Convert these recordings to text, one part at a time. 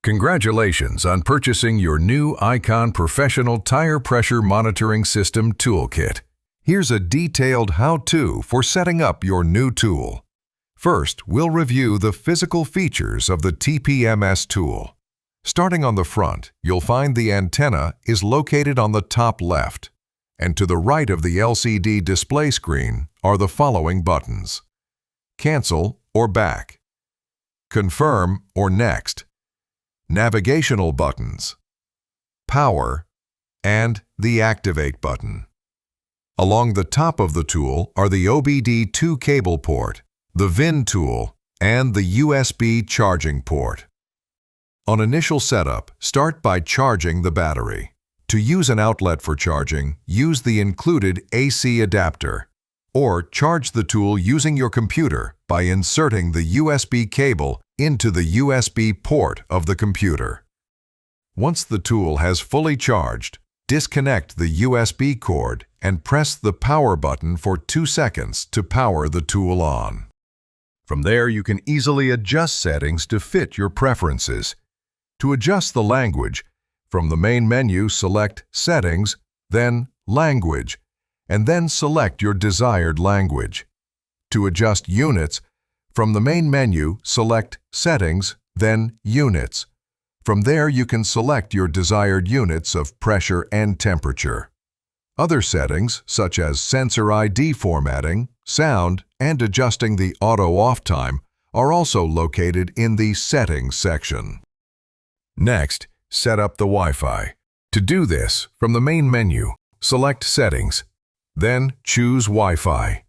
Congratulations on purchasing your new Icon Professional Tire Pressure Monitoring System Toolkit. Here's a detailed how-to for setting up your new tool. First, we'll review the physical features of the TPMS tool. Starting on the front, you'll find the antenna is located on the top left, and to the right of the LCD display screen are the following buttons: Cancel or Back, Confirm or Next, Navigational buttons, Power, and the Activate button. Along the top of the tool are the OBD2 cable port, the VIN tool, and the USB charging port. On initial setup, start by charging the battery. To use an outlet for charging, use the included AC adapter, or charge the tool using your computer by inserting the USB cable into the USB port of the computer. Once the tool has fully charged, disconnect the USB cord and press the power button for 2 seconds to power the tool on. From there, you can easily adjust settings to fit your preferences. To adjust the language, from the main menu, select Settings, then Language, and then select your desired language. To adjust units, from the main menu, select Settings, then Units. From there, you can select your desired units of pressure and temperature. Other settings, such as sensor ID formatting, sound, and adjusting the auto-off time, are also located in the Settings section. Next, set up the Wi-Fi. To do this, from the main menu, select Settings, then choose Wi-Fi.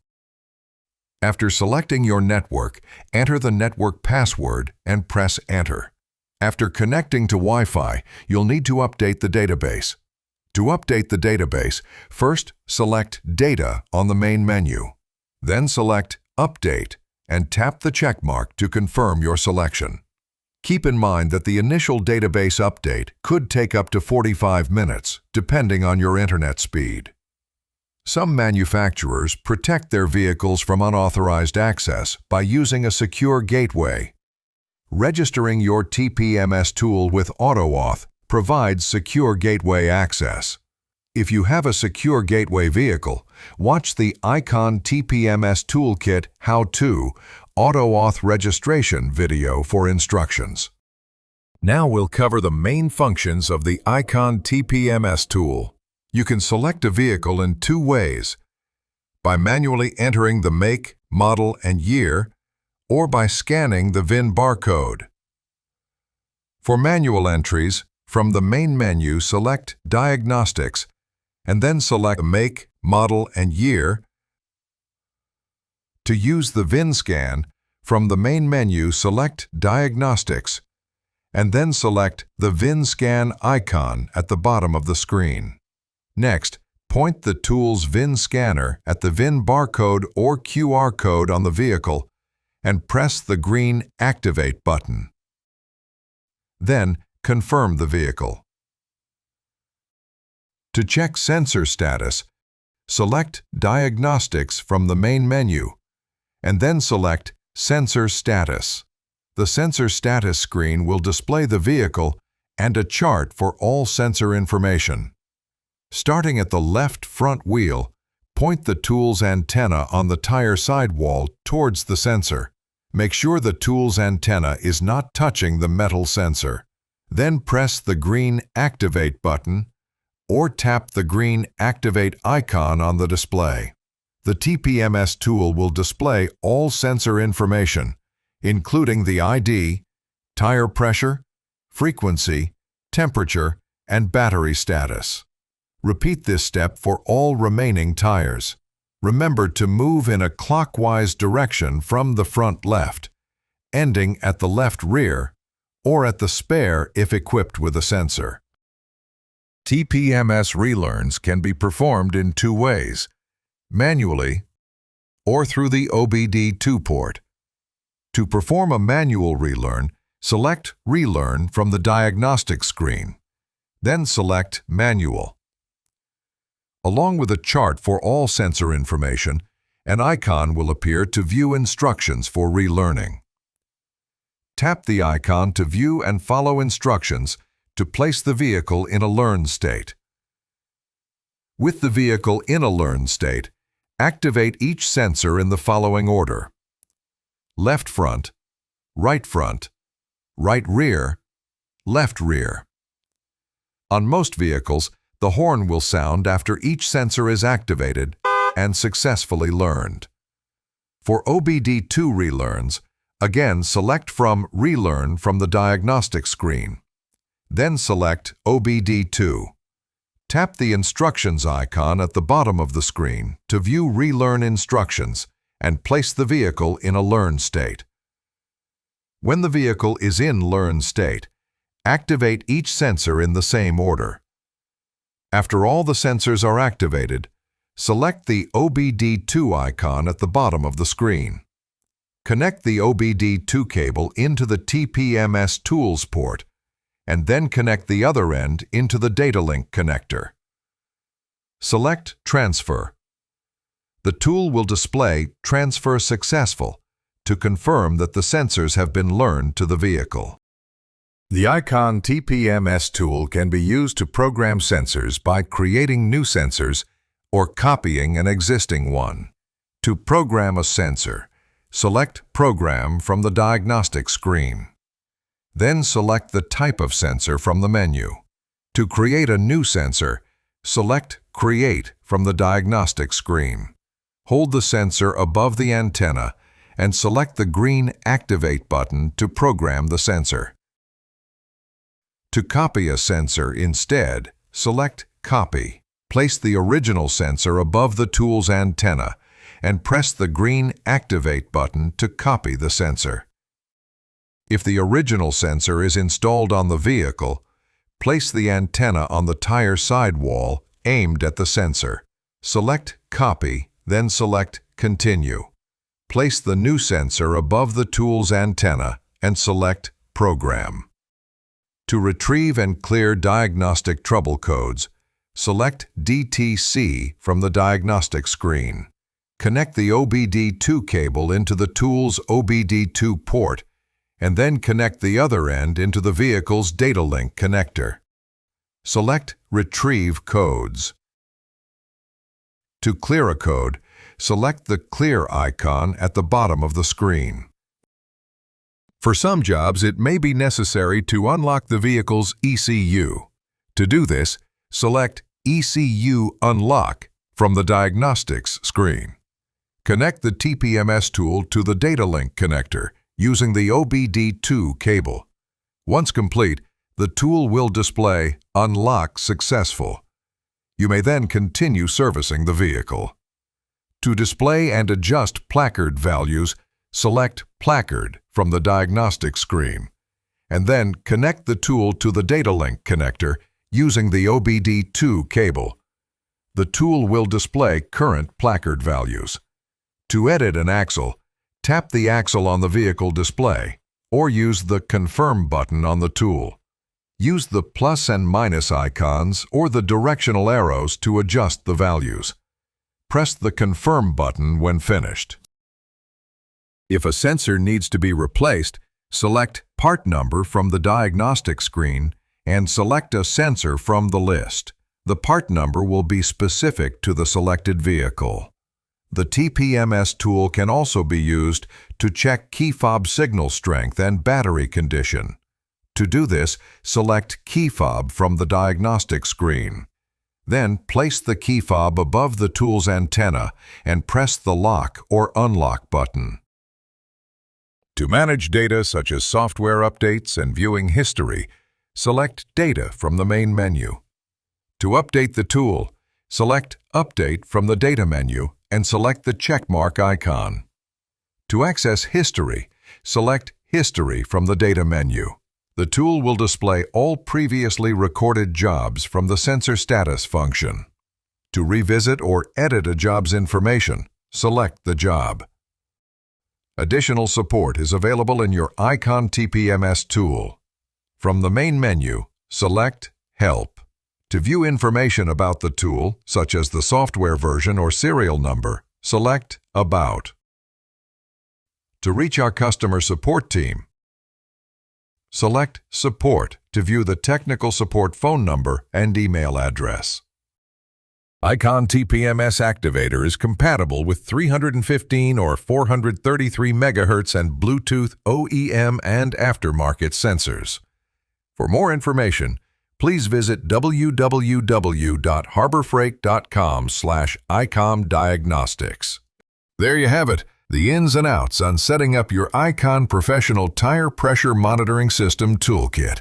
After selecting your network, enter the network password and press Enter. After connecting to Wi-Fi, you'll need to update the database. To update the database, first select Data on the main menu. Then select Update and tap the check mark to confirm your selection. Keep in mind that the initial database update could take up to 45 minutes, depending on your internet speed. Some manufacturers protect their vehicles from unauthorized access by using a secure gateway. Registering your TPMS tool with AutoAuth provides secure gateway access. If you have a secure gateway vehicle, watch the Icon TPMS Toolkit How-To AutoAuth Registration video for instructions. Now we'll cover the main functions of the Icon TPMS tool. You can select a vehicle in 2 ways: by manually entering the make, model, and year, or by scanning the VIN barcode. For manual entries, from the main menu, select Diagnostics, and then select Make, Model, and Year. To use the VIN scan, from the main menu, select Diagnostics, and then select the VIN scan icon at the bottom of the screen. Next, point the tool's VIN scanner at the VIN barcode or QR code on the vehicle and press the green Activate button. Then, confirm the vehicle. To check sensor status, select Diagnostics from the main menu, and then select Sensor Status. The Sensor Status screen will display the vehicle and a chart for all sensor information. Starting at the left front wheel, point the tool's antenna on the tire sidewall towards the sensor. Make sure the tool's antenna is not touching the metal sensor. Then press the green Activate button or tap the green Activate icon on the display. The TPMS tool will display all sensor information, including the ID, tire pressure, frequency, temperature, and battery status. Repeat this step for all remaining tires. Remember to move in a clockwise direction from the front left, ending at the left rear, or at the spare if equipped with a sensor. TPMS relearns can be performed in 2 ways: manually or through the OBD2 port. To perform a manual relearn, select Relearn from the diagnostic screen, then select Manual. Along with a chart for all sensor information, an icon will appear to view instructions for relearning. tap the icon to view and follow instructions to place the vehicle in a learn state. With the vehicle in a learn state, activate each sensor in the following order: left front, right rear, left rear. On most vehicles, the horn will sound after each sensor is activated and successfully learned. For OBD2 relearns, again select from Relearn from the diagnostic screen. Then select OBD2. Tap the Instructions icon at the bottom of the screen to view Relearn instructions and place the vehicle in a learn state. When the vehicle is in learn state, activate each sensor in the same order. After all the sensors are activated, select the OBD2 icon at the bottom of the screen. Connect the OBD2 cable into the TPMS Tools port, and then connect the other end into the data link connector. Select Transfer. The tool will display Transfer Successful to confirm that the sensors have been learned to the vehicle. The icon TPMS tool can be used to program sensors by creating new sensors or copying an existing one. To program a sensor, select Program from the diagnostic screen. Then select the type of sensor from the menu. To create a new sensor, select Create from the diagnostic screen. Hold the sensor above the antenna and select the green Activate button to program the sensor. To copy a sensor instead, select Copy. Place the original sensor above the tool's antenna and press the green Activate button to copy the sensor. If the original sensor is installed on the vehicle, place the antenna on the tire sidewall aimed at the sensor. Select Copy, then select Continue. Place the new sensor above the tool's antenna and select Program. To retrieve and clear diagnostic trouble codes, select DTC from the diagnostic screen. Connect the OBD2 cable into the tool's OBD2 port and then connect the other end into the vehicle's data link connector. Select Retrieve Codes. To clear a code, select the Clear icon at the bottom of the screen. For some jobs, it may be necessary to unlock the vehicle's ECU. To do this, select ECU Unlock from the Diagnostics screen. Connect the TPMS tool to the data link connector using the OBD2 cable. Once complete, the tool will display Unlock Successful. You may then continue servicing the vehicle. To display and adjust Placard values, select Placard from the diagnostic screen, and then connect the tool to the data link connector using the OBD2 cable. The tool will display current Placard values. To edit an axle, tap the axle on the vehicle display or use the Confirm button on the tool. Use the plus and minus icons or the directional arrows to adjust the values. Press the Confirm button when finished. If a sensor needs to be replaced, select Part Number from the diagnostic screen and select a sensor from the list. The part number will be specific to the selected vehicle. The TPMS tool can also be used to check key fob signal strength and battery condition. To do this, select Key Fob from the diagnostic screen. Then place the key fob above the tool's antenna and press the Lock or Unlock button. To manage data such as software updates and viewing history, select Data from the main menu. To update the tool, select Update from the Data menu and select the checkmark icon. To access history, select History from the Data menu. The tool will display all previously recorded jobs from the Sensor Status function. To revisit or edit a job's information, select the job. Additional support is available in your Icon TPMS tool. From the main menu, select Help. To view information about the tool, such as the software version or serial number, select About. To reach our customer support team, Select Support to view the technical support phone number and email address. Icon TPMS Activator is compatible with 315 or 433 MHz and Bluetooth OEM and aftermarket sensors. For more information, please visit www.harborfreight.com/icom-diagnostics. There you have it, the ins and outs on setting up your Icon Professional Tire Pressure Monitoring System Toolkit.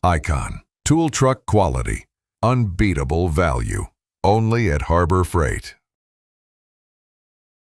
Icon, tool truck quality, unbeatable value, only at Harbor Freight.